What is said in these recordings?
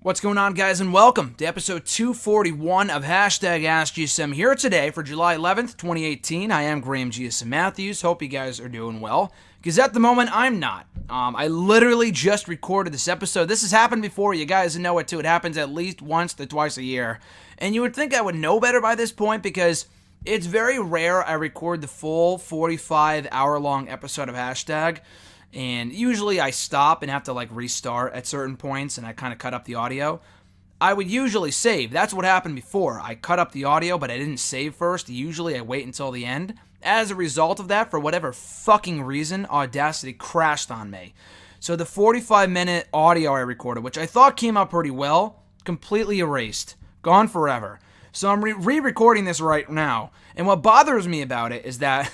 What's going on, guys, and welcome to episode 241 of Hashtag Ask GSM here today for July 11th, 2018. I am Graham GSM Matthews. Hope you guys are doing well, because at the moment, I'm not. I literally just recorded this episode. This has happened before. You guys know it, too. It happens at least once to twice a year. And you would think I would know better by this point, because it's very rare I record the full 45-hour-long episode of Hashtag. And usually I stop and have to restart at certain points, and I kind of cut up the audio. I would usually save. That's what happened before. I cut up the audio, but I didn't save first. Usually I wait until the end. As a result of that, for whatever fucking reason, Audacity crashed on me. So the 45-minute audio I recorded, which I thought came out pretty well, completely erased. Gone forever. So I'm re-recording this right now. And what bothers me about it is that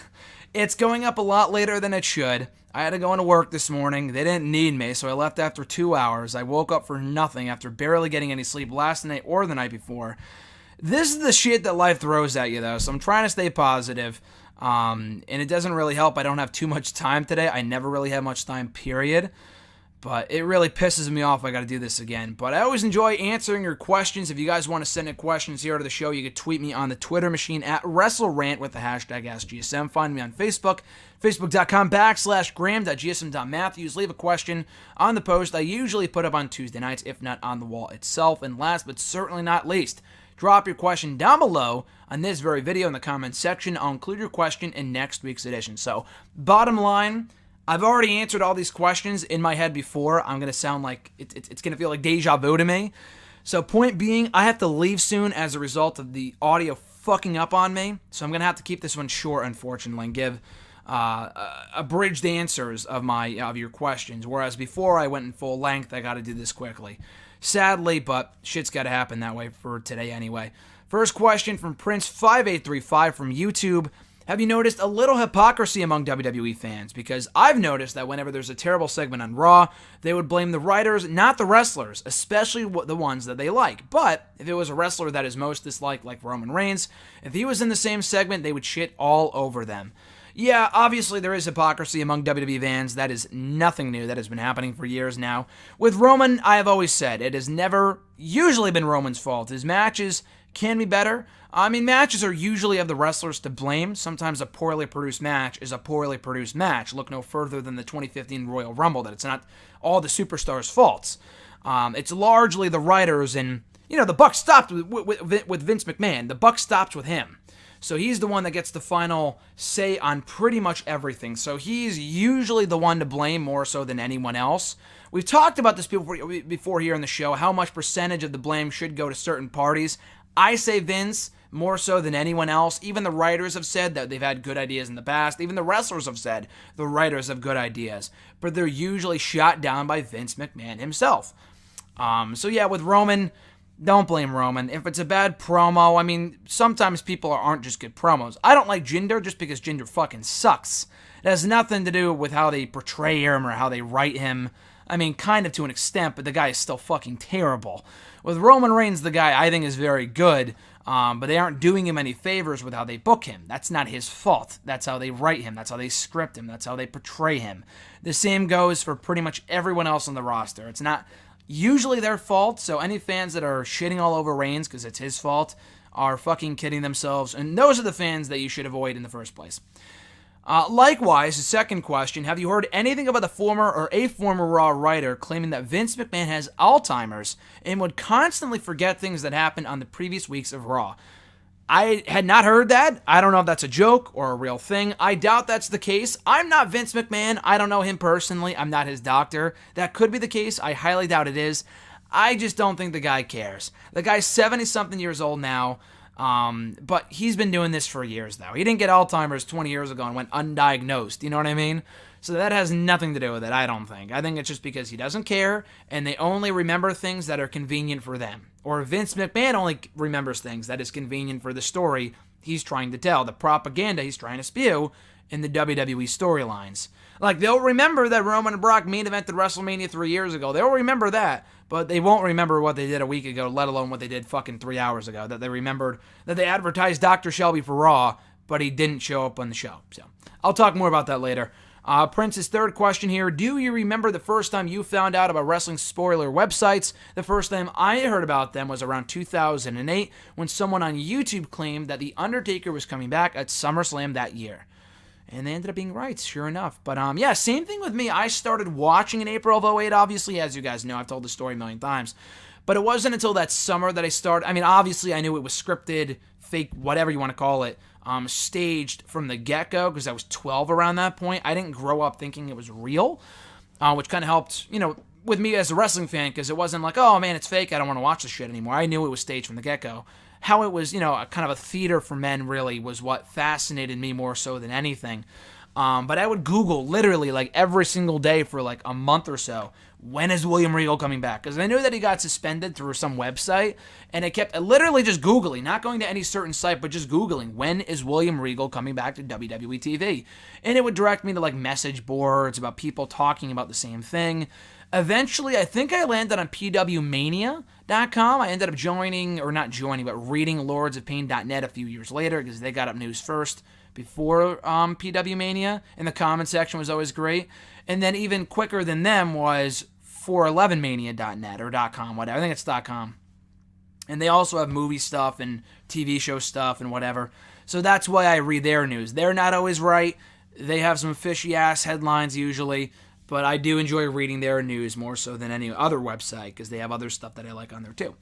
it's going up a lot later than it should. I had to go into work this morning. They didn't need me, so I left after 2 hours. I woke up for nothing after barely getting any sleep last night or the night before. This is the shit that life throws at you, though, so I'm trying to stay positive. And it doesn't really help. I don't have too much time today. I never really have much time, period. But it really pisses me off I got to do this again. But I always enjoy answering your questions. If you guys want to send in questions here to the show, you can tweet me on the Twitter machine at WrestleRant with the hashtag AskGSM. Find me on Facebook, facebook.com/Graham.GSM.Matthews. Leave a question on the post I usually put up on Tuesday nights, if not on the wall itself. And last but certainly not least, drop your question down below on this very video in the comments section. I'll include your question in next week's edition. So, bottom line, I've already answered all these questions in my head before. I'm going to sound like, it's going to feel like deja vu to me. So point being, I have to leave soon as a result of the audio fucking up on me. So I'm going to have to keep this one short, unfortunately, and give abridged answers of your questions. Whereas before I went in full length, I got to do this quickly. Sadly, but shit's got to happen that way for today anyway. First question from Prince5835 from YouTube. Have you noticed a little hypocrisy among WWE fans? Because I've noticed that whenever there's a terrible segment on Raw, they would blame the writers, not the wrestlers, especially the ones that they like. But if it was a wrestler that is most disliked, like Roman Reigns, if he was in the same segment, they would shit all over them. Yeah, obviously there is hypocrisy among WWE fans. That is nothing new. That has been happening for years now. With Roman, I have always said, it has never usually been Roman's fault. His matches can be better. I mean, matches are usually of the wrestlers to blame. Sometimes a poorly produced match is a poorly produced match. Look no further than the 2015 Royal Rumble, that it's not all the superstars' faults. It's largely the writers, and, the buck stopped with Vince McMahon. The buck stops with him. So he's the one that gets the final say on pretty much everything. So he's usually the one to blame more so than anyone else. We've talked about this before here in the show, how much percentage of the blame should go to certain parties. I say Vince more so than anyone else. Even the writers have said that they've had good ideas in the past. Even the wrestlers have said the writers have good ideas. But they're usually shot down by Vince McMahon himself. So yeah, with Roman, don't blame Roman. If it's a bad promo, I mean, sometimes people aren't just good promos. I don't like Jinder just because Jinder fucking sucks. It has nothing to do with how they portray him or how they write him. I mean, kind of to an extent, but the guy is still fucking terrible. With Roman Reigns, the guy I think is very good, but they aren't doing him any favors with how they book him. That's not his fault. That's how they write him. That's how they script him. That's how they portray him. The same goes for pretty much everyone else on the roster. It's not usually their fault, so any fans that are shitting all over Reigns because it's his fault are fucking kidding themselves, and those are the fans that you should avoid in the first place. Likewise, the second question, have you heard anything about the former or a former Raw writer claiming that Vince McMahon has Alzheimer's and would constantly forget things that happened on the previous weeks of Raw? I had not heard that. I don't know if that's a joke or a real thing. I doubt that's the case. I'm not Vince McMahon. I don't know him personally. I'm not his doctor. That could be the case. I highly doubt it is. I just don't think the guy cares. The guy's 70-something years old now. But he's been doing this for years now. He didn't get Alzheimer's 20 years ago and went undiagnosed, you know what I mean? So that has nothing to do with it, I don't think. I think it's just because he doesn't care, and they only remember things that are convenient for them. Or Vince McMahon only remembers things that is convenient for the story he's trying to tell, the propaganda he's trying to spew in the WWE storylines. Like, they'll remember that Roman and Brock main evented WrestleMania 3 years ago. They'll remember that, but they won't remember what they did a week ago, let alone what they did fucking 3 hours ago. That they remembered that they advertised Dr. Shelby for Raw, but he didn't show up on the show. So I'll talk more about that later. Prince's third question here. Do you remember the first time you found out about wrestling spoiler websites? The first time I heard about them was around 2008 when someone on YouTube claimed that The Undertaker was coming back at SummerSlam that year. And they ended up being right, sure enough. But yeah, same thing with me. I started watching in April of 08, obviously. As you guys know, I've told the story a million times. But it wasn't until that summer that I started. I mean, obviously, I knew it was scripted, fake, whatever you want to call it, staged from the get-go because I was 12 around that point. I didn't grow up thinking it was real, which kind of helped, with me as a wrestling fan because it wasn't like, oh, man, it's fake. I don't want to watch this shit anymore. I knew it was staged from the get-go. How it was, a kind of a theater for men really was what fascinated me more so than anything. But I would Google literally like every single day for like a month or so, when is William Regal coming back? Because I knew that he got suspended through some website, and I kept literally just Googling, not going to any certain site, but just Googling, when is William Regal coming back to WWE TV? And it would direct me to like message boards about people talking about the same thing. Eventually, I think I landed on pwmania.com. I ended up reading lordsofpain.net a few years later because they got up news first before PW Mania, and the comment section was always great. And then even quicker than them was 411mania.net or .com, whatever. I think it's .com. And they also have movie stuff and TV show stuff and whatever. So that's why I read their news. They're not always right. They have some fishy-ass headlines usually, but I do enjoy reading their news more so than any other website because they have other stuff that I like on there too.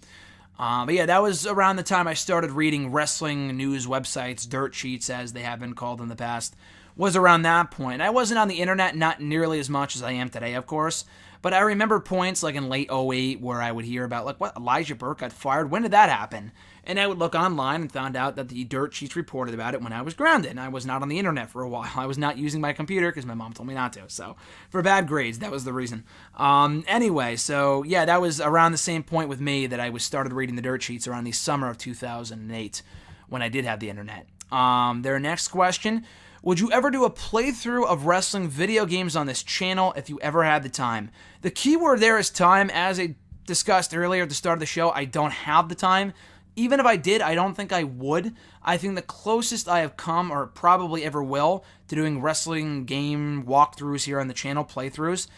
But yeah, that was around the time I started reading wrestling news websites, dirt sheets as they have been called in the past, was around that point. I wasn't on the internet, not nearly as much as I am today, of course, but I remember points like in late 08 where I would hear about, like, what, Elijah Burke got fired? When did that happen? And I would look online and found out that the dirt sheets reported about it when I was grounded, and I was not on the internet for a while. I was not using my computer because my mom told me not to, so for bad grades, that was the reason. Anyway, so yeah, that was around the same point with me that I started reading the dirt sheets around the summer of 2008 when I did have the internet. Their next question: would you ever do a playthrough of wrestling video games on this channel if you ever had the time? The key word there is time. As I discussed earlier at the start of the show, I don't have the time. Even if I did, I don't think I would. I think the closest I have come, or probably ever will, to doing wrestling game walkthroughs here on the channel, playthroughs,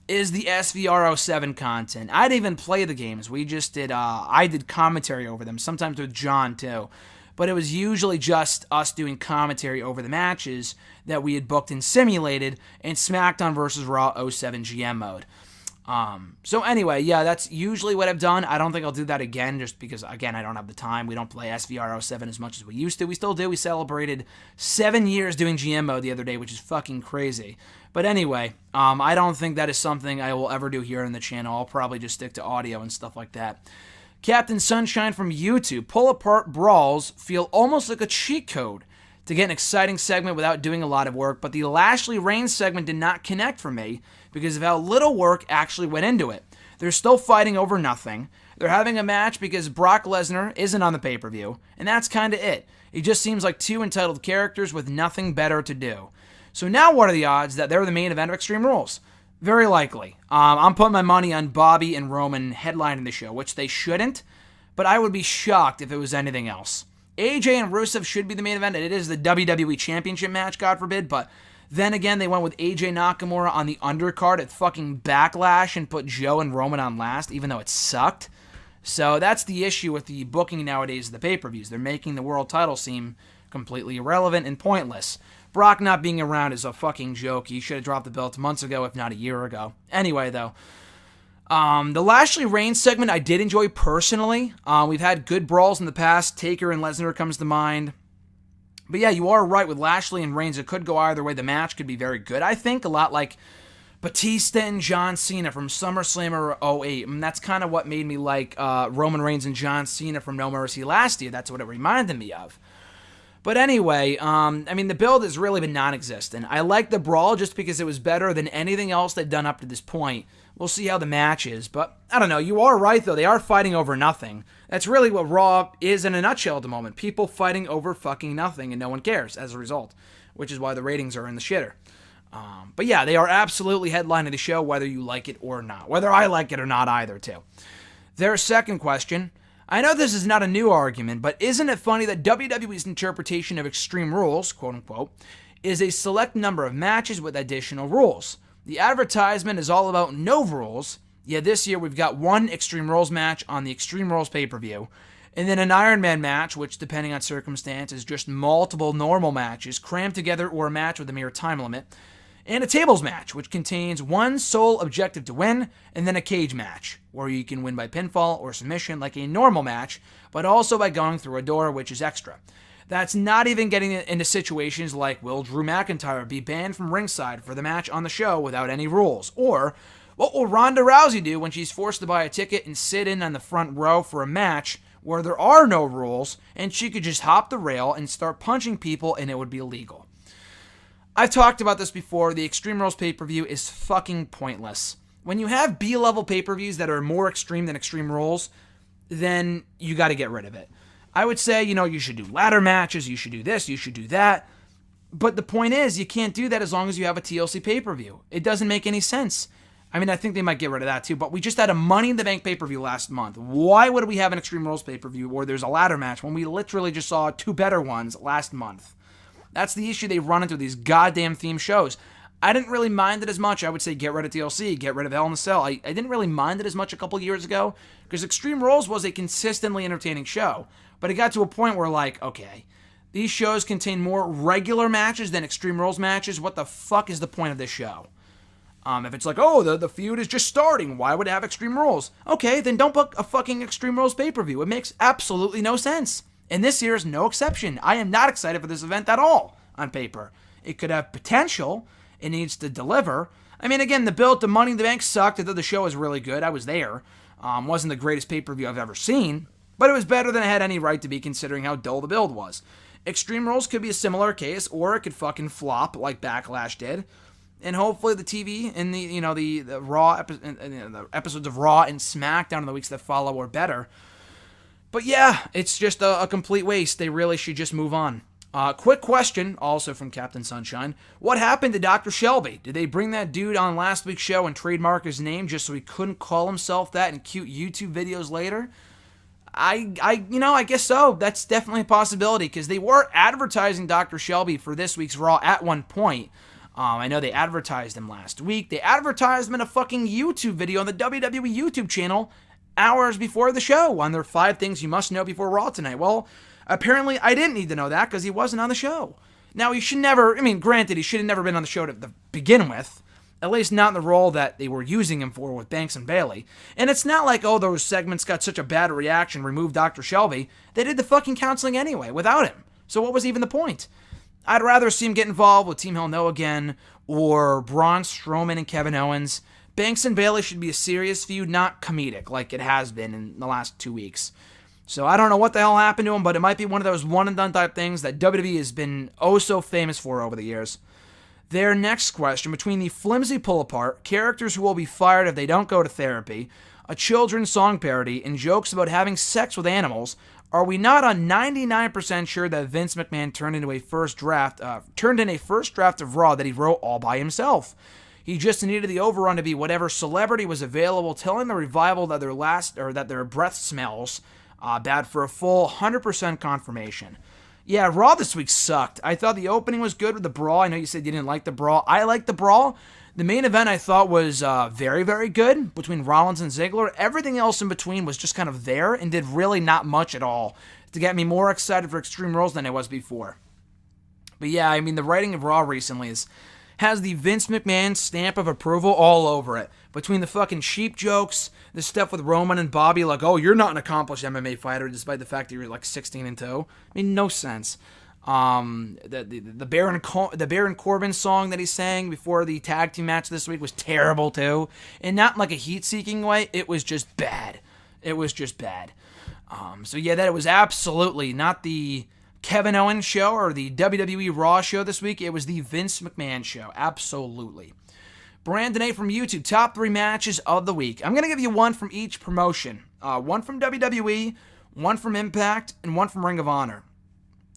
is the SVR07 content. I didn't even play the games. We just did, I did commentary over them, sometimes with John too. But it was usually just us doing commentary over the matches that we had booked and simulated in SmackDown vs. Raw 07 GM mode. So anyway, yeah, that's usually what I've done. I don't think I'll do that again just because, again, I don't have the time. We don't play SVR07 as much as we used to. We still do. We celebrated 7 years doing GM mode the other day, which is fucking crazy. But anyway, I don't think that is something I will ever do here on the channel. I'll probably just stick to audio and stuff like that. Captain Sunshine from YouTube: pull-apart brawls feel almost like a cheat code to get an exciting segment without doing a lot of work, but the Lashley Reigns segment did not connect for me because of how little work actually went into it. They're still fighting over nothing. They're having a match because Brock Lesnar isn't on the pay-per-view, and that's kind of it. It just seems like two entitled characters with nothing better to do. So now what are the odds that they're the main event of Extreme Rules? Very likely. I'm putting my money on Bobby and Roman headlining the show, which they shouldn't, but I would be shocked if it was anything else. AJ and Rusev should be the main event, and it is the WWE Championship match, God forbid, but then again, they went with AJ Nakamura on the undercard at fucking Backlash and put Joe and Roman on last, even though it sucked. So that's the issue with the booking nowadays of the pay-per-views. They're making the world title seem completely irrelevant and pointless. Brock not being around is a fucking joke. He should have dropped the belt months ago, if not a year ago. Anyway, though, the Lashley Reigns segment I did enjoy personally. We've had good brawls in the past. Taker and Lesnar comes to mind. But yeah, you are right with Lashley and Reigns. It could go either way. The match could be very good, I think. A lot like Batista and John Cena from SummerSlam or 08. And that's kind of what made me like Roman Reigns and John Cena from No Mercy last year. That's what it reminded me of. But anyway, I mean, the build has really been non-existent. I like the brawl just because it was better than anything else they've done up to this point. We'll see how the match is, but I don't know. You are right, though. They are fighting over nothing. That's really what Raw is in a nutshell at the moment. People fighting over fucking nothing, and no one cares as a result, which is why the ratings are in the shitter. But yeah, they are absolutely headlining the show, whether you like it or not. Whether I like it or not either, too. Their second question: I know this is not a new argument, but isn't it funny that WWE's interpretation of Extreme Rules, quote-unquote, is a select number of matches with additional rules. The advertisement is all about no rules, yet this year we've got one Extreme Rules match on the Extreme Rules pay-per-view, and then an Iron Man match, which, depending on circumstance, is just multiple normal matches crammed together or a match with a mere time limit, and a tables match, which contains one sole objective to win, and then a cage match, where you can win by pinfall or submission like a normal match, but also by going through a door, which is extra. That's not even getting into situations like, will Drew McIntyre be banned from ringside for the match on the show without any rules? Or, what will Ronda Rousey do when she's forced to buy a ticket and sit in on the front row for a match where there are no rules, and she could just hop the rail and start punching people and it would be illegal? I've talked about this before. The Extreme Rules pay-per-view is fucking pointless. When you have B-level pay-per-views that are more extreme than Extreme Rules, then you got to get rid of it. I would say, you should do ladder matches, you should do this, you should do that. But the point is, you can't do that as long as you have a TLC pay-per-view. It doesn't make any sense. I mean, I think they might get rid of that too, but we just had a Money in the Bank pay-per-view last month. Why would we have an Extreme Rules pay-per-view where there's a ladder match when we literally just saw two better ones last month? That's the issue they run into these goddamn theme shows. I didn't really mind it as much. I would say get rid of TLC, get rid of Hell in a Cell. I didn't really mind it as much a couple years ago because Extreme Rules was a consistently entertaining show. But it got to a point where, okay, these shows contain more regular matches than Extreme Rules matches. What the fuck is the point of this show? If it's the feud is just starting, why would it have Extreme Rules? Okay, then don't book a fucking Extreme Rules pay-per-view. It makes absolutely no sense. And this year is no exception. I am not excited for this event at all on paper. It could have potential. It needs to deliver. I mean, again, the build to Money in the Bank sucked. I thought the show was really good. I was there. Wasn't the greatest pay-per-view I've ever seen, but it was better than I had any right to be considering how dull the build was. Extreme Rules could be a similar case, or it could fucking flop like Backlash did. And hopefully the TV and the Raw the episodes of Raw and SmackDown in the weeks that follow are better. But yeah, it's just a complete waste. They really should just move on. Quick question, also from Captain Sunshine. What happened to Dr. Shelby? Did they bring that dude on last week's show and trademark his name just so he couldn't call himself that in cute YouTube videos later? I guess so. That's definitely a possibility because they were advertising Dr. Shelby for this week's Raw at one point. I know they advertised him last week. They advertised him in a fucking YouTube video on the WWE YouTube channel hours before the show on their 5 things you must know before Raw tonight. Well, apparently I didn't need to know that because he wasn't on the show. Now, he should never, granted, he should have never been on the show to begin with. At least not in the role that they were using him for with Banks and Bayley. And it's not like, those segments got such a bad reaction, remove Dr. Shelby. They did the fucking counseling anyway, without him. So what was even the point? I'd rather see him get involved with Team Hell No again, or Braun Strowman and Kevin Owens. Banks and Bayley should be a serious feud, not comedic, like it has been in the last 2 weeks. So I don't know what the hell happened to him, but it might be one of those one-and-done type things that WWE has been so famous for over the years. Their next question, between the flimsy pull-apart, characters who will be fired if they don't go to therapy, a children's song parody, and jokes about having sex with animals, are we not on 99% sure that Vince McMahon turned in a first draft of Raw that he wrote all by himself? He just needed the overrun to be whatever celebrity was available, telling the revival that their breath smells bad for a full 100% confirmation. Yeah, Raw this week sucked. I thought the opening was good with the brawl. I know you said you didn't like the brawl. I liked the brawl. The main event I thought was very, very good between Rollins and Ziggler. Everything else in between was just kind of there and did really not much at all to get me more excited for Extreme Rules than I was before. But yeah, the writing of Raw recently has the Vince McMahon stamp of approval all over it. Between the fucking sheep jokes, the stuff with Roman and Bobby, you're not an accomplished MMA fighter despite the fact that you're 16-2. No sense. The Baron Corbin song that he sang before the tag team match this week was terrible too, and not in a heat-seeking way. It was just bad. So yeah, that was absolutely not the Kevin Owens show or the WWE Raw show this week. It was the Vince McMahon show. Absolutely. Brandon A. from YouTube, top 3 matches of the week. I'm going to give you one from each promotion. One from WWE, one from Impact, and one from Ring of Honor.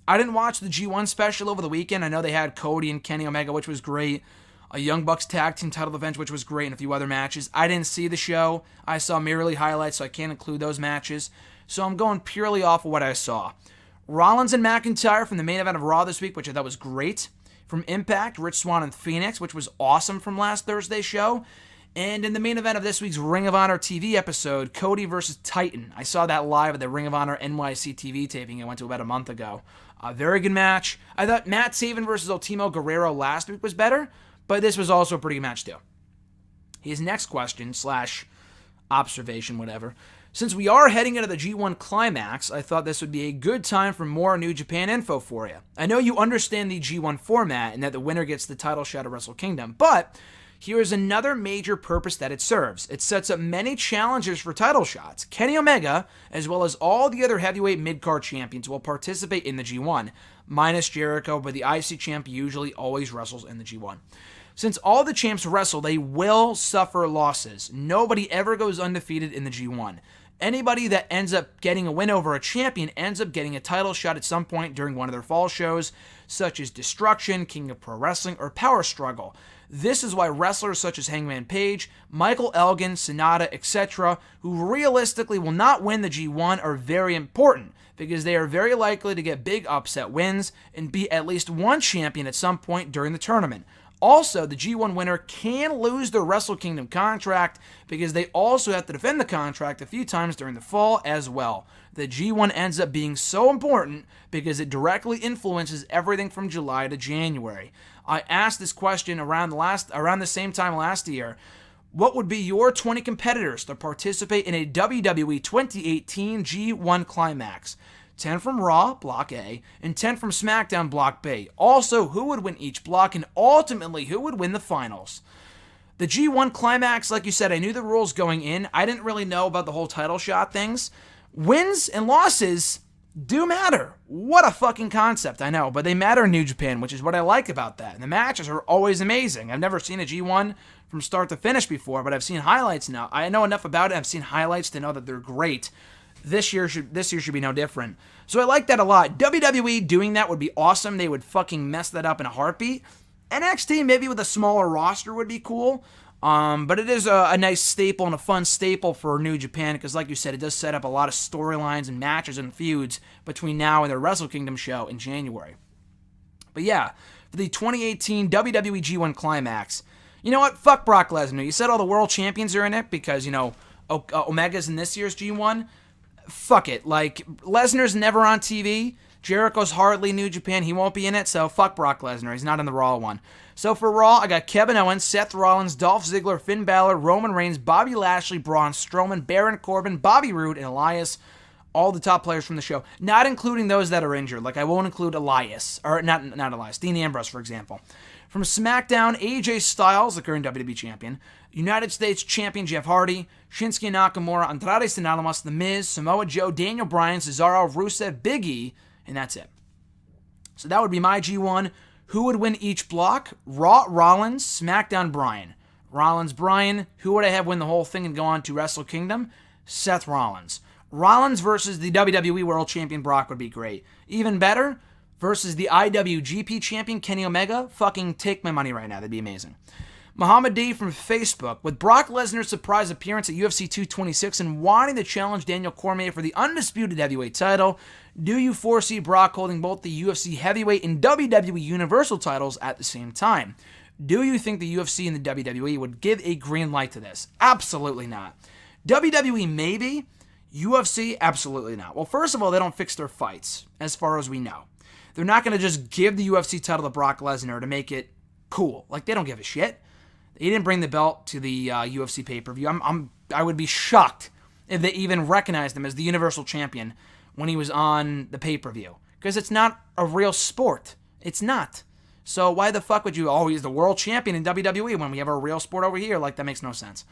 I didn't watch the G1 special over the weekend. I know they had Cody and Kenny Omega, which was great. A Young Bucks tag team title event, which was great, and a few other matches. I didn't see the show. I saw merely highlights, so I can't include those matches. So I'm going purely off of what I saw. Rollins and McIntyre from the main event of Raw this week, which I thought was great. From Impact, Rich Swann and Phoenix, which was awesome from last Thursday's show. And in the main event of this week's Ring of Honor TV episode, Cody versus Titan. I saw that live at the Ring of Honor NYC TV taping I went to about a month ago. A very good match. I thought Matt Taven versus Ultimo Guerrero last week was better, but this was also a pretty good match too. His next question / observation, whatever. Since we are heading into the G1 Climax, I thought this would be a good time for more New Japan info for you. I know you understand the G1 format and that the winner gets the title shot at Wrestle Kingdom, but here is another major purpose that it serves. It sets up many challengers for title shots. Kenny Omega, as well as all the other heavyweight mid-card champions, will participate in the G1, minus Jericho, but the IC champ usually always wrestles in the G1. Since all the champs wrestle, they will suffer losses. Nobody ever goes undefeated in the G1. Anybody that ends up getting a win over a champion ends up getting a title shot at some point during one of their fall shows, such as Destruction, King of Pro Wrestling, or Power Struggle. This is why wrestlers such as Hangman Page, Michael Elgin, Sonata, etc., who realistically will not win the G1 are very important, because they are very likely to get big upset wins and beat at least one champion at some point during the tournament. Also, the G1 winner can lose their Wrestle Kingdom contract because they also have to defend the contract a few times during the fall as well. The G1 ends up being so important because it directly influences everything from July to January. I asked this question around the same time last year. What would be your 20 competitors to participate in a WWE 2018 G1 Climax? 10 from Raw, Block A, and 10 from SmackDown, Block B. Also, who would win each block, and ultimately, who would win the finals? The G1 Climax, like you said, I knew the rules going in. I didn't really know about the whole title shot things. Wins and losses do matter. What a fucking concept, I know, but they matter in New Japan, which is what I like about that. And the matches are always amazing. I've never seen a G1 from start to finish before, but I've seen highlights now. I know enough about it. I've seen highlights to know that they're great. This year should be no different. So I like that a lot. WWE doing that would be awesome. They would fucking mess that up in a heartbeat. NXT maybe with a smaller roster would be cool. But it is a nice staple and a fun staple for New Japan because, like you said, it does set up a lot of storylines and matches and feuds between now and their Wrestle Kingdom show in January. But yeah, for the 2018 WWE G1 Climax, you know what? Fuck Brock Lesnar. You said all the world champions are in it because, you know, Omega's in this year's G1. Fuck it. Like, Lesnar's never on TV. Jericho's hardly New Japan. He won't be in it, so fuck Brock Lesnar. He's not in the Raw one. So for Raw, I got Kevin Owens, Seth Rollins, Dolph Ziggler, Finn Balor, Roman Reigns, Bobby Lashley, Braun Strowman, Baron Corbin, Bobby Roode, and Elias. All the top players from the show. Not including those that are injured. Like, I won't include Elias. Or, not Elias. Dean Ambrose, for example. From SmackDown, AJ Styles, the current WWE champion. United States champion Jeff Hardy. Shinsuke Nakamura, Andrade Cien Almas, The Miz, Samoa Joe, Daniel Bryan, Cesaro, Rusev, Big E. And that's it. So that would be my G1. Who would win each block? Raw, Rollins, SmackDown, Bryan. Rollins, Bryan. Who would I have win the whole thing and go on to Wrestle Kingdom? Seth Rollins. Rollins versus the WWE World Champion Brock would be great. Even better, versus the IWGP Champion Kenny Omega. Fucking take my money right now. That'd be amazing. Muhammad D from Facebook. With Brock Lesnar's surprise appearance at UFC 226 and wanting to challenge Daniel Cormier for the undisputed heavyweight title, do you foresee Brock holding both the UFC heavyweight and WWE Universal titles at the same time? Do you think the UFC and the WWE would give a green light to this? Absolutely not. WWE maybe. UFC, absolutely not. Well, first of all, they don't fix their fights, as far as we know. They're not going to just give the UFC title to Brock Lesnar to make it cool. Like, they don't give a shit. He didn't bring the belt to the UFC pay-per-view. I would be shocked if they even recognized him as the Universal Champion when he was on the pay-per-view. Because it's not a real sport. It's not. So why the fuck would you, he's the world champion in WWE when we have a real sport over here? Like, that makes no sense.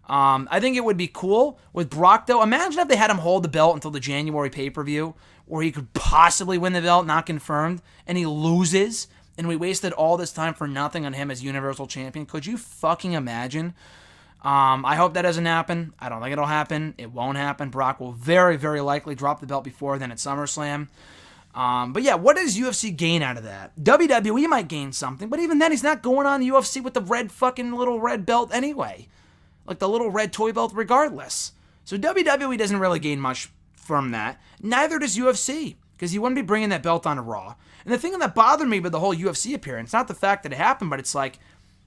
I think it would be cool with Brock, though. Imagine if they had him hold the belt until the January pay-per-view, where he could possibly win the belt, not confirmed, and he loses, and we wasted all this time for nothing on him as Universal Champion. Could you fucking imagine? I hope that doesn't happen. I don't think it'll happen. It won't happen. Brock will very, very likely drop the belt before then at SummerSlam. But yeah, what does UFC gain out of that? WWE might gain something, but even then, he's not going on UFC with the little red belt anyway. Like the little red toy belt regardless. So WWE doesn't really gain much from that. Neither does UFC. because he wouldn't be bringing that belt on to Raw. And the thing that bothered me with the whole UFC appearance, not the fact that it happened, but it's like,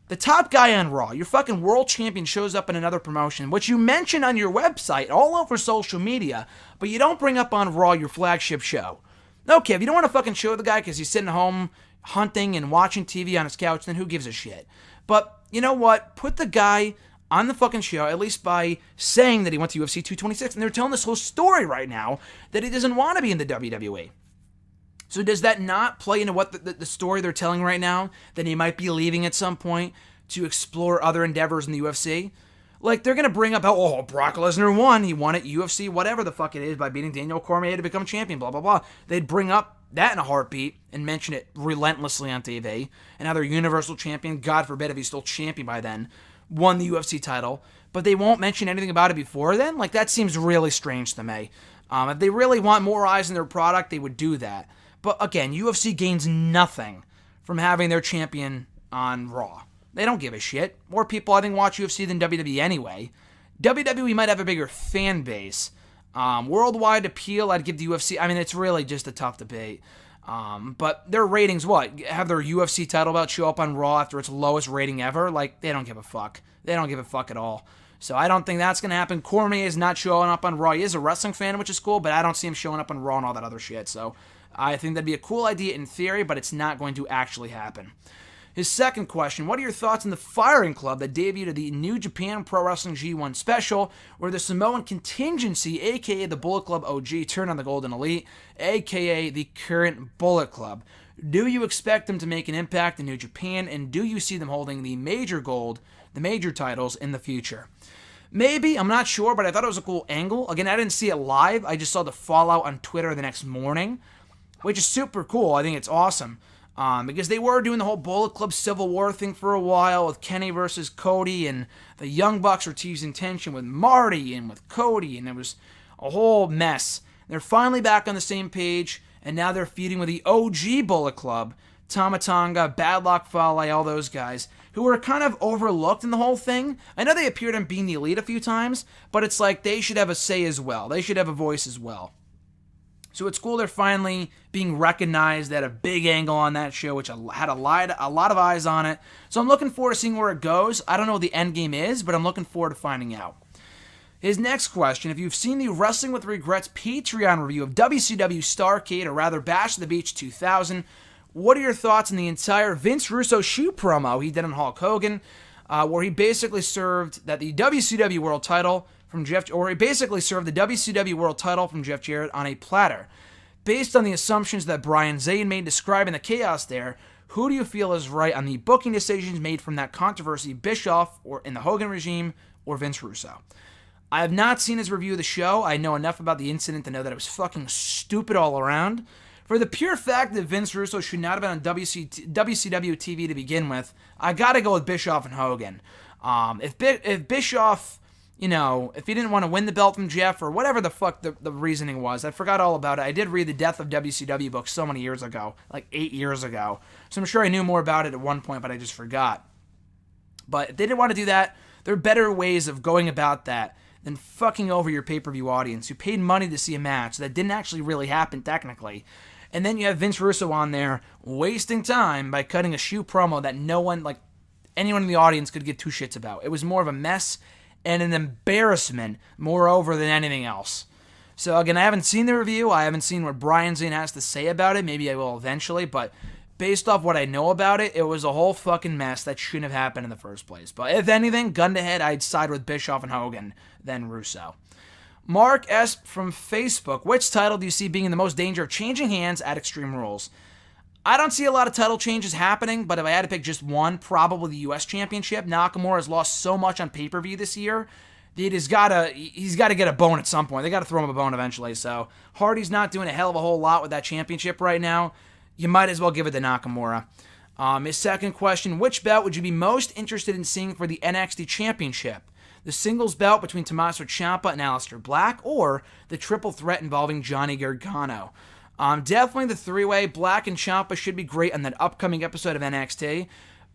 the top guy on Raw, your fucking world champion, shows up in another promotion, which you mention on your website, all over social media, but you don't bring up on Raw, your flagship show. Okay, if you don't want to fucking show the guy because he's sitting home hunting and watching TV on his couch, then who gives a shit? But you know what? Put the guy on the fucking show, at least by saying that he went to UFC 226, and they're telling this whole story right now that he doesn't want to be in the WWE. So does that not play into what the story they're telling right now, that he might be leaving at some point to explore other endeavors in the UFC? Like, they're going to bring up, oh, Brock Lesnar won. He won at UFC, whatever the fuck it is, by beating Daniel Cormier to become champion, blah, blah, blah. They'd bring up that in a heartbeat and mention it relentlessly on TV. Another Universal Champion, God forbid if he's still champion by then, won the UFC title. But they won't mention anything about it before then? Like, that seems really strange to me. If they really want more eyes in their product, they would do that. But again, UFC gains nothing from having their champion on Raw. They don't give a shit. More people, I think, watch UFC than WWE anyway. WWE might have a bigger fan base. Worldwide appeal, I'd give the UFC. I mean, it's really just a tough debate. But their ratings, what? Have their UFC title bout show up on Raw after its lowest rating ever? Like, they don't give a fuck. They don't give a fuck at all. So I don't think that's going to happen. Cormier is not showing up on Raw. He is a wrestling fan, which is cool, but I don't see him showing up on Raw and all that other shit. So I think that'd be a cool idea in theory, but it's not going to actually happen. His second question, what are your thoughts on the Firing Club that debuted at the New Japan Pro Wrestling G1 special, where the Samoan contingency, aka the Bullet Club OG, turned on the Golden Elite, aka the current Bullet Club? Do you expect them to make an impact in New Japan, and do you see them holding the major titles in the future? Maybe, I'm not sure, but I thought it was a cool angle. Again, I didn't see it live. I just saw the fallout on Twitter the next morning, which is super cool. I think it's awesome. Because they were doing the whole Bullet Club Civil War thing for a while with Kenny versus Cody, and the Young Bucks were teasing tension with Marty and with Cody, and it was a whole mess. They're finally back on the same page, and now they're feuding with the OG Bullet Club, Tama Tonga, Bad Luck Fale, all those guys, who were kind of overlooked in the whole thing. I know they appeared on Being the Elite a few times, but it's like they should have a say as well. They should have a voice as well. So it's cool they're finally being recognized. They had a big angle on that show, which had a lot of eyes on it. So I'm looking forward to seeing where it goes. I don't know what the end game is, but I'm looking forward to finding out. His next question, if you've seen the Wrestling with Regrets Patreon review of WCW Starrcade, or rather Bash at the Beach 2000, what are your thoughts on the entire Vince Russo shoe promo he did on Hulk Hogan, where he basically served the WCW World title from Jeff Jarrett on a platter? Based on the assumptions that Brian Zane made describing the chaos there, who do you feel is right on the booking decisions made from that controversy, Bischoff or in the Hogan regime or Vince Russo? I have not seen his review of the show. I know enough about the incident to know that it was fucking stupid all around. For the pure fact that Vince Russo should not have been on WCW TV to begin with, I gotta go with Bischoff and Hogan. If Bischoff, if he didn't want to win the belt from Jeff or whatever the fuck the reasoning was, I forgot all about it. I did read the Death of WCW book so many years ago, like 8 years ago. So I'm sure I knew more about it at one point, but I just forgot. But if they didn't want to do that, there are better ways of going about that than fucking over your pay-per-view audience who paid money to see a match that didn't actually really happen technically. And then you have Vince Russo on there wasting time by cutting a shoe promo that no one, like anyone in the audience, could give two shits about. It was more of a mess and an embarrassment, moreover, than anything else. So again, I haven't seen the review. I haven't seen what Brian Zane has to say about it. Maybe I will eventually, but based off what I know about it, it was a whole fucking mess that shouldn't have happened in the first place. But if anything, gun to head, I'd side with Bischoff and Hogan than Russo. Mark S. from Facebook, which title do you see being in the most danger of changing hands at Extreme Rules? I don't see a lot of title changes happening, but if I had to pick just one, probably the U.S. Championship. Nakamura has lost so much on pay-per-view this year that he's got to get a bone at some point. They got to throw him a bone eventually. So Hardy's not doing a hell of a whole lot with that championship right now. You might as well give it to Nakamura. His second question, which belt would you be most interested in seeing for the NXT Championship? The singles belt between Tommaso Ciampa and Aleister Black, or the triple threat involving Johnny Gargano? Definitely the three-way. Black and Ciampa should be great on that upcoming episode of NXT.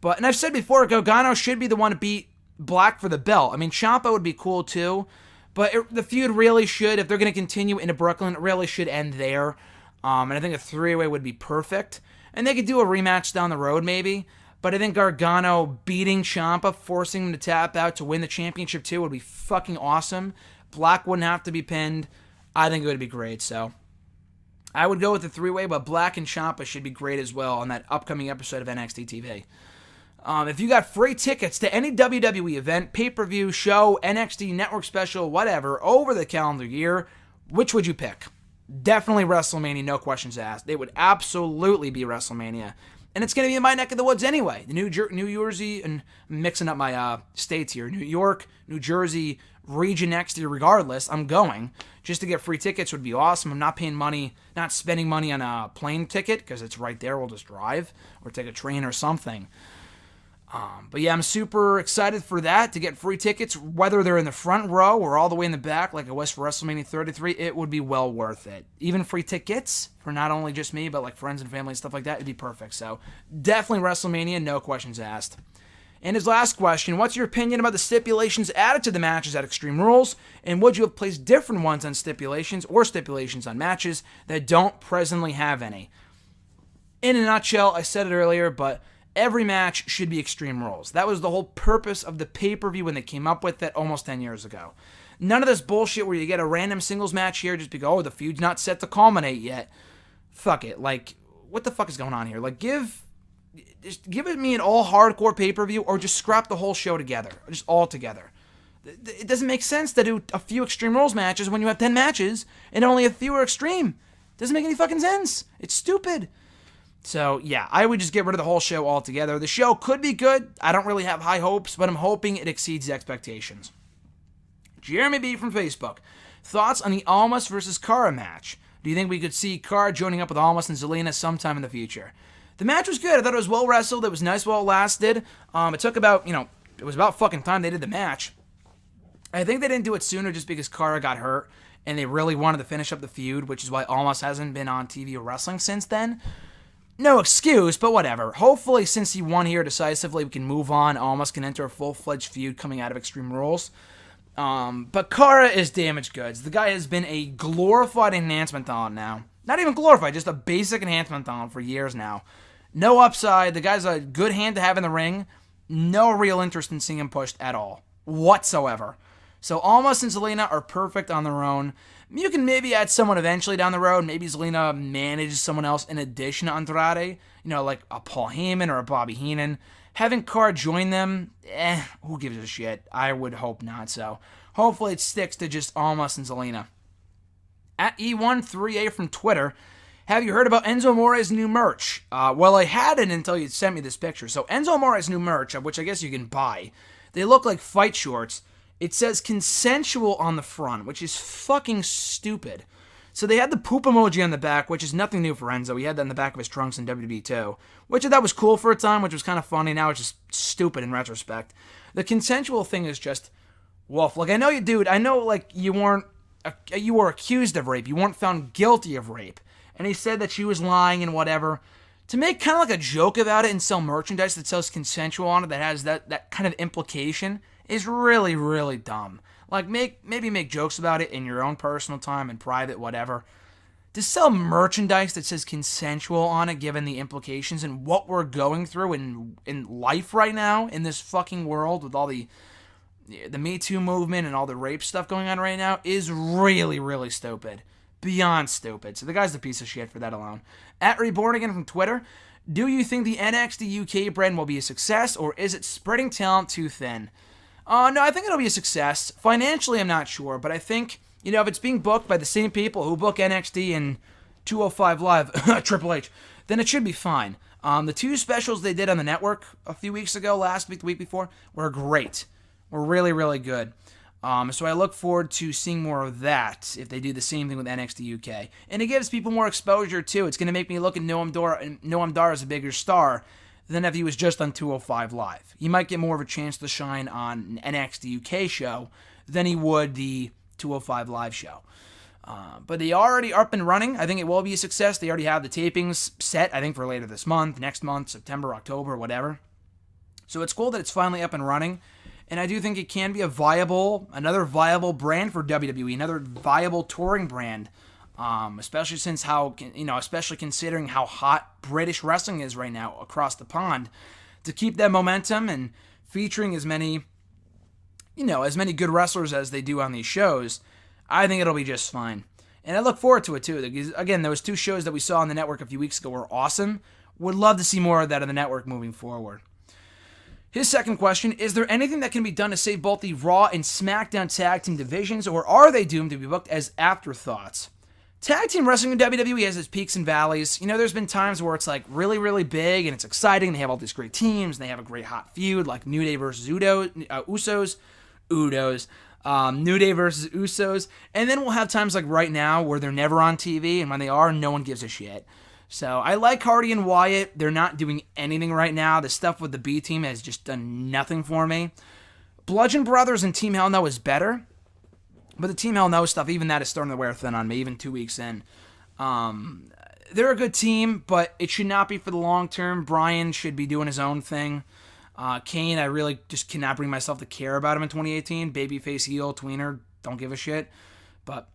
And I've said before, Gargano should be the one to beat Black for the belt. I mean, Ciampa would be cool too, but the feud really should, if they're going to continue into Brooklyn, it really should end there. And I think a three-way would be perfect. And they could do a rematch down the road maybe. But I think Gargano beating Ciampa, forcing him to tap out to win the championship too, would be fucking awesome. Black wouldn't have to be pinned. I think it would be great. So I would go with the three-way, but Black and Ciampa should be great as well on that upcoming episode of NXT TV. If you got free tickets to any WWE event, pay-per-view, show, NXT network special, whatever, over the calendar year, which would you pick? Definitely WrestleMania, no questions asked. It would absolutely be WrestleMania. And it's going to be in my neck of the woods anyway. The New Jersey, and I'm mixing up my states here, New York, New Jersey region next year regardless, I'm going. Just to get free tickets would be awesome. I'm not paying money, not spending money on a plane ticket because it's right there. We'll just drive or take a train or something. But yeah, I'm super excited for that, to get free tickets, whether they're in the front row or all the way in the back like it was for WrestleMania 33. It would be well worth it. Even free tickets for not only just me, but like friends and family and stuff like that, it'd be perfect. So definitely WrestleMania, no questions asked. And his last question, what's your opinion about the stipulations added to the matches at Extreme Rules, and would you have placed different ones on stipulations or stipulations on matches that don't presently have any? In a nutshell, I said it earlier, but every match should be Extreme Rules. That was the whole purpose of the pay-per-view when they came up with it almost 10 years ago. None of this bullshit where you get a random singles match here just because, the feud's not set to culminate yet. Fuck it. Like, what the fuck is going on here? Like, give it me an all-hardcore pay-per-view or just scrap the whole show together. Just all together. It doesn't make sense to do a few Extreme Rules matches when you have 10 matches and only a few are Extreme. Doesn't make any fucking sense. It's stupid. So, yeah, I would just get rid of the whole show altogether. The show could be good. I don't really have high hopes, but I'm hoping it exceeds expectations. Jeremy B. from Facebook. Thoughts on the Almas versus Cara match? Do you think we could see Cara joining up with Almas and Zelina sometime in the future? The match was good. I thought it was well wrestled. It was nice while it lasted. It took about, it was about fucking time they did the match. I think they didn't do it sooner just because Cara got hurt, and they really wanted to finish up the feud, which is why Almas hasn't been on TV or wrestling since then. No excuse, but whatever. Hopefully, since he won here decisively, we can move on. Almas can enter a full-fledged feud coming out of Extreme Rules. But Cara is damaged goods. The guy has been a glorified enhancement talent now. Not even glorified, just a basic enhancement talent for years now. No upside. The guy's a good hand to have in the ring. No real interest in seeing him pushed at all. Whatsoever. So Almas and Zelina are perfect on their own. You can maybe add someone eventually down the road. Maybe Zelina manages someone else in addition to Andrade. Like a Paul Heyman or a Bobby Heenan. Having Cara join them, who gives a shit? I would hope not. So hopefully it sticks to just Almas and Zelina. At E13A from Twitter, have you heard about Enzo Amore's new merch? Well, I hadn't until you sent me this picture. So Enzo Amore's new merch, which I guess you can buy, they look like fight shorts. It says consensual on the front, which is fucking stupid. So they had the poop emoji on the back, which is nothing new for Enzo. He had that in the back of his trunks in WWE too, which I thought was cool for a time, which was kind of funny. Now it's just stupid in retrospect. The consensual thing is just, wolf. Like, I know you, dude. I know, like, you were accused of rape. You weren't found guilty of rape. And he said that she was lying and whatever. To make kind of like a joke about it and sell merchandise that says consensual on it that has that kind of implication is really, really dumb. Like, maybe make jokes about it in your own personal time and private, whatever. To sell merchandise that says consensual on it, given the implications and what we're going through in life right now, in this fucking world with all the Me Too movement and all the rape stuff going on right now, is really, really stupid. Beyond stupid. So the guy's a piece of shit for that alone. At Reborn Again from Twitter, do you think the NXT UK brand will be a success, or is it spreading talent too thin? No, I think it'll be a success. Financially, I'm not sure, but I think, if it's being booked by the same people who book NXT and 205 Live, Triple H, then it should be fine. The two specials they did on the network a few weeks ago, last week, the week before, were great. Were really, really good. So I look forward to seeing more of that if they do the same thing with NXT UK. And it gives people more exposure, too. It's going to make me look at Noam Dar as a bigger star than if he was just on 205 Live. He might get more of a chance to shine on an NXT UK show than he would the 205 Live show. But they already up and running. I think it will be a success. They already have the tapings set, I think, for later this month, next month, September, October, whatever. So it's cool that it's finally up and running. And I do think it can be another viable brand for WWE, another viable touring brand especially since especially considering how hot British wrestling is right now across the pond. To keep that momentum and featuring as many good wrestlers as they do on these shows, I think it'll be just fine. And I look forward to it too, because again, those 2 shows that we saw on the network a few weeks ago were awesome. Would love to see more of that on the network moving forward. His second question, is there anything that can be done to save both the Raw and SmackDown tag team divisions, or are they doomed to be booked as afterthoughts? Tag team wrestling in WWE has its peaks and valleys. There's been times where it's like really, really big and it's exciting. They have all these great teams and they have a great hot feud like New Day versus Usos. New Day versus Usos. And then we'll have times like right now where they're never on TV, and when they are, no one gives a shit. So I like Hardy and Wyatt. They're not doing anything right now. The stuff with the B team has just done nothing for me. Bludgeon Brothers and Team Hell No is better. But the Team Hell No stuff, even that is starting to wear thin on me, even 2 weeks in. They're a good team, but it should not be for the long term. Bryan should be doing his own thing. Kane, I really just cannot bring myself to care about him in 2018. Babyface, heel, tweener, don't give a shit. But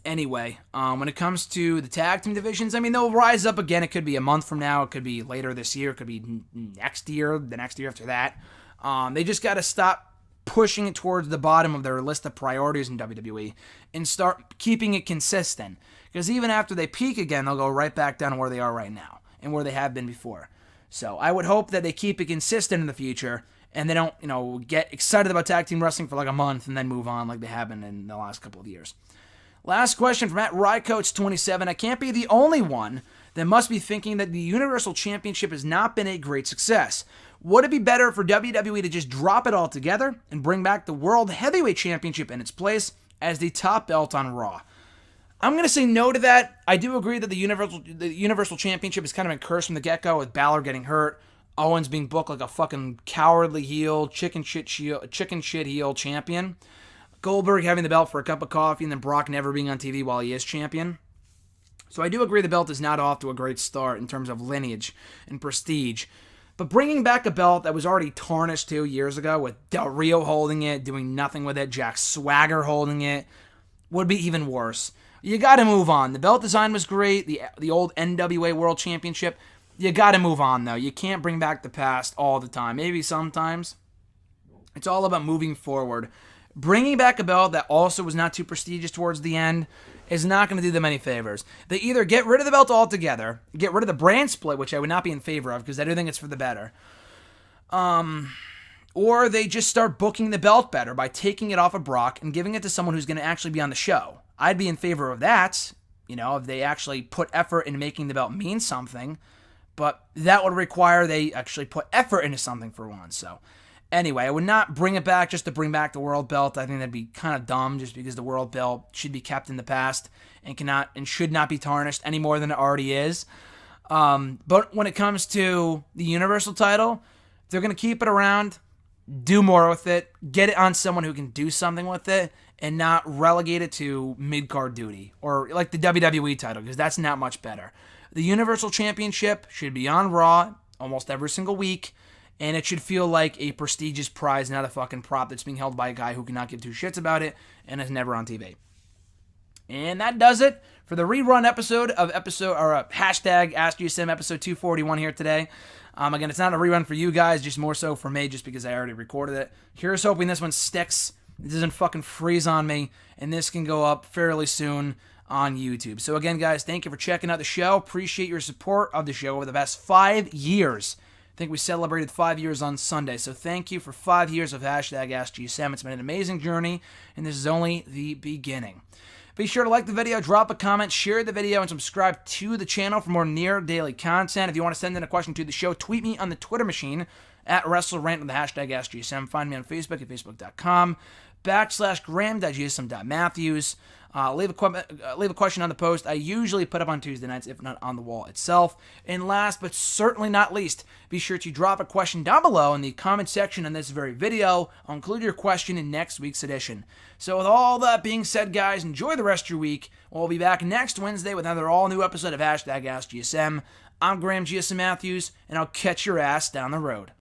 anyway, when it comes to the tag team divisions, they'll rise up again. It could be a month from now. It could be later this year. It could be next year, the next year after that. They just got to stop pushing it towards the bottom of their list of priorities in WWE and start keeping it consistent. Because even after they peak again, they'll go right back down to where they are right now and where they have been before. So I would hope that they keep it consistent in the future and they don't, get excited about tag team wrestling for like a month and then move on like they have been in the last couple of years. Last question from @RyCoach27. I can't be the only one that must be thinking that the Universal Championship has not been a great success. Would it be better for WWE to just drop it all together and bring back the World Heavyweight Championship in its place as the top belt on Raw? I'm going to say no to that. I do agree that the Universal Championship has kind of been cursed from the get-go, with Balor getting hurt, Owens being booked like a fucking cowardly heel, chicken shit heel champion, Goldberg having the belt for a cup of coffee, and then Brock never being on TV while he is champion. So I do agree the belt is not off to a great start in terms of lineage and prestige. But bringing back a belt that was already tarnished 2 years ago, with Del Rio holding it, doing nothing with it, Jack Swagger holding it, would be even worse. You got to move on. The belt design was great. The old NWA World Championship. You got to move on, though. You can't bring back the past all the time. Maybe sometimes. It's all about moving forward. Bringing back a belt that also was not too prestigious towards the end is not going to do them any favors. They either get rid of the belt altogether, get rid of the brand split, which I would not be in favor of because I do think it's for the better, or they just start booking the belt better by taking it off of Brock and giving it to someone who's going to actually be on the show. I'd be in favor of that, if they actually put effort into making the belt mean something, but that would require they actually put effort into something for once. So anyway, I would not bring it back just to bring back the world belt. I think that'd be kind of dumb, just because the world belt should be kept in the past and should not be tarnished any more than it already is. But when it comes to the Universal title, they're going to keep it around, do more with it, get it on someone who can do something with it, and not relegate it to mid-card duty, or like the WWE title, because that's not much better. The Universal Championship should be on Raw almost every single week, and it should feel like a prestigious prize, not a fucking prop that's being held by a guy who cannot give two shits about it and is never on TV. And that does it for the rerun episode of hashtag AskGSM episode 241 here today. Again, it's not a rerun for you guys, just more so for me, just because I already recorded it. Here's hoping this one sticks. It doesn't fucking freeze on me, and this can go up fairly soon on YouTube. So again, guys, thank you for checking out the show. Appreciate your support of the show over the past 5 years. I think we celebrated 5 years on Sunday, so thank you for 5 years of hashtag AskGSM. It's been an amazing journey, and this is only the beginning. Be sure to like the video, drop a comment, share the video, and subscribe to the channel for more near-daily content. If you want to send in a question to the show, tweet me on the Twitter machine at WrestleRant with the hashtag AskGSM. Find me on Facebook at facebook.com/Graham.gsm.Matthews. Leave a question on the post. I usually put up on Tuesday nights, if not on the wall itself. And last but certainly not least, be sure to drop a question down below in the comment section on this very video. I'll include your question in next week's edition. So with all that being said, guys, enjoy the rest of your week. We'll be back next Wednesday with another all-new episode of hashtag AskGSM. I'm Graham GSM Matthews, and I'll catch your ass down the road.